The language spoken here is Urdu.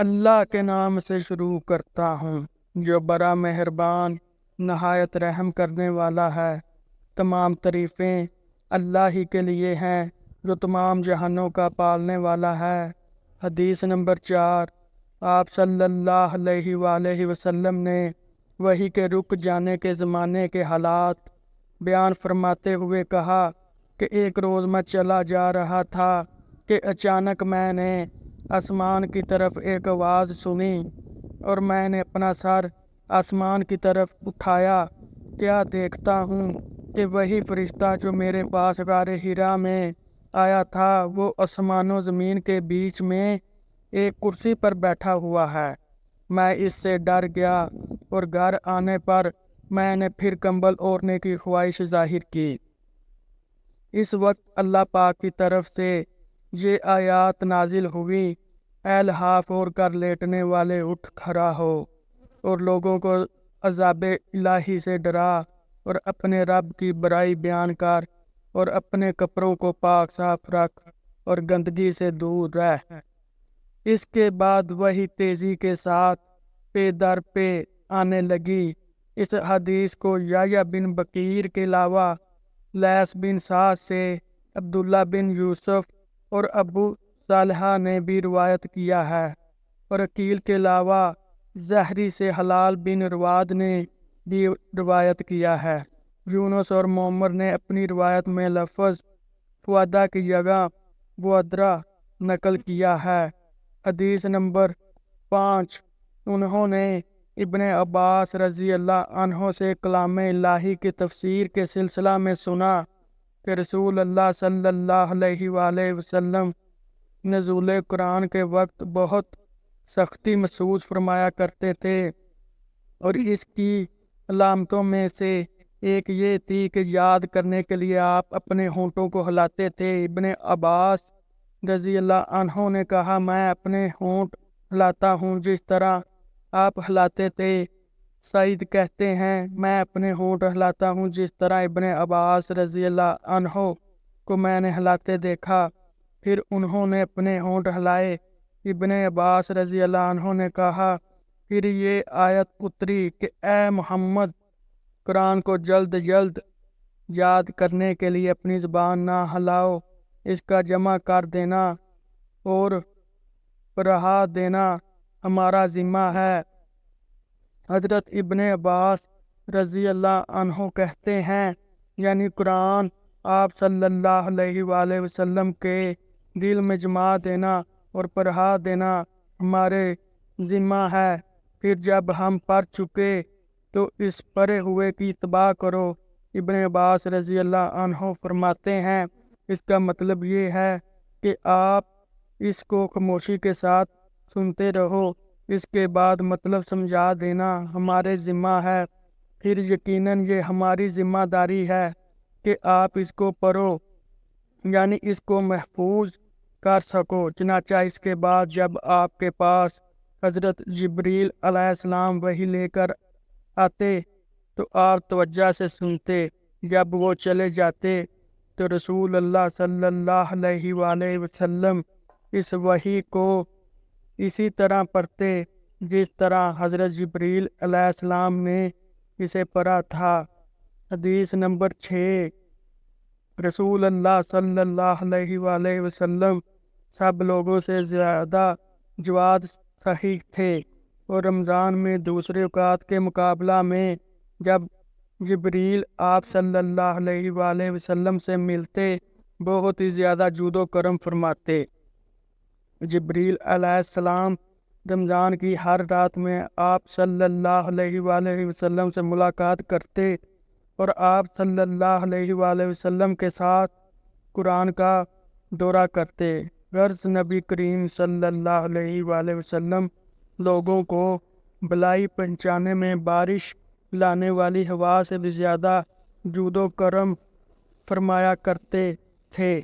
اللہ کے نام سے شروع کرتا ہوں جو بڑا مہربان نہایت رحم کرنے والا ہے۔ تمام تعریفیں اللہ ہی کے لیے ہیں جو تمام جہانوں کا پالنے والا ہے۔ حدیث نمبر 4۔ آپ صلی اللہ علیہ وآلہ وسلم نے وحی کے رک جانے کے زمانے کے حالات بیان فرماتے ہوئے کہا کہ ایک روز میں چلا جا رہا تھا کہ اچانک میں نے آسمان کی طرف ایک آواز سنی اور میں نے اپنا سر آسمان کی طرف اٹھایا۔ کیا دیکھتا ہوں کہ وہی فرشتہ جو میرے پاس غار حرا میں آیا تھا وہ آسمان و زمین کے بیچ میں ایک کرسی پر بیٹھا ہوا ہے۔ میں اس سے ڈر گیا اور گھر آنے پر میں نے پھر کمبل اوڑھنے کی خواہش ظاہر کی۔ اس وقت اللہ پاک کی طرف سے یہ آیات نازل ہوئی، اے لحاف اوڑھ کر لیٹنے والے اٹھ کھڑا ہو اور لوگوں کو عذاب الہی سے ڈرا اور اپنے رب کی بڑائی بیان کر اور اپنے کپڑوں کو پاک صاف رکھ اور گندگی سے دور رہ۔ اس کے بعد وہی تیزی کے ساتھ پے در پے آنے لگی۔ اس حدیث کو یحییٰ بن بکیر کے علاوہ لیث بن سعد سے عبداللہ بن یوسف اور ابو صالحہ نے بھی روایت کیا ہے، اور عقیل کے علاوہ زہری سے حلال بن رواد نے بھی روایت کیا ہے۔ یونس اور معمر نے اپنی روایت میں لفظ فؤادہ کی جگہ بؤدرہ نقل کیا ہے۔ حدیث نمبر 5۔ انہوں نے ابن عباس رضی اللہ عنہ سے کلام الہی کی تفسیر کے سلسلہ میں سنا کہ رسول اللہ صلی اللہ علیہ وآلہ وسلم نزول قرآن کے وقت بہت سختی محسوس فرمایا کرتے تھے، اور اس کی علامتوں میں سے ایک یہ تھی کہ یاد کرنے کے لیے آپ اپنے ہونٹوں کو ہلاتے تھے۔ ابن عباس رضی اللہ عنہ نے کہا، میں اپنے ہونٹ ہلاتا ہوں جس طرح آپ ہلاتے تھے۔ سعید کہتے ہیں، میں اپنے ہونٹ ہلاتا ہوں جس طرح ابن عباس رضی اللہ عنہ کو میں نے ہلاتے دیکھا۔ پھر انہوں نے اپنے ہونٹ ہلائے۔ ابن عباس رضی اللہ عنہ نے کہا، پھر یہ آیت اتری کہ اے محمد، قرآن کو جلد جلد یاد کرنے کے لیے اپنی زبان نہ ہلاؤ، اس کا جمع کر دینا اور پڑھا دینا ہمارا ذمہ ہے۔ حضرت ابن عباس رضی اللہ عنہ کہتے ہیں، یعنی قرآن آپ صلی اللہ علیہ وآلہ وسلم کے دل میں جما دینا اور پڑھا دینا ہمارے ذمہ ہے۔ پھر جب ہم پڑھ چکے تو اس پڑھے ہوئے کی اتباع کرو۔ ابن عباس رضی اللہ عنہ فرماتے ہیں، اس کا مطلب یہ ہے کہ آپ اس کو خاموشی کے ساتھ سنتے رہو، اس کے بعد مطلب سمجھا دینا ہمارے ذمہ ہے۔ پھر یقیناً یہ ہماری ذمہ داری ہے کہ آپ اس کو پڑھو، یعنی اس کو محفوظ کر سکو۔ چنانچہ اس کے بعد جب آپ کے پاس حضرت جبریل علیہ السلام وحی لے کر آتے تو آپ توجہ سے سنتے، جب وہ چلے جاتے تو رسول اللہ صلی اللہ علیہ وآلہ وسلم اس وحی کو اسی طرح پڑھتے جس طرح حضرت جبریل علیہ السلام نے اسے پڑھا تھا۔ حدیث نمبر 6۔ رسول اللہ صلی اللہ علیہ وآلہ وسلم سب لوگوں سے زیادہ جواد سخی تھے، اور رمضان میں دوسرے اوقات کے مقابلہ میں جب جبریل آپ صلی اللہ علیہ وآلہ وسلم سے ملتے بہت ہی زیادہ جود و کرم فرماتے۔ جبریل علیہ السلام رمضان کی ہر رات میں آپ صلی اللہ علیہ وآلہ وسلم سے ملاقات کرتے اور آپ صلی اللہ علیہ وآلہ وسلم کے ساتھ قرآن کا دورہ کرتے۔ غرض نبی کریم صلی اللہ علیہ وآلہ وسلم لوگوں کو بلائی پہنچانے میں بارش لانے والی ہوا سے بھی زیادہ جود و کرم فرمایا کرتے تھے۔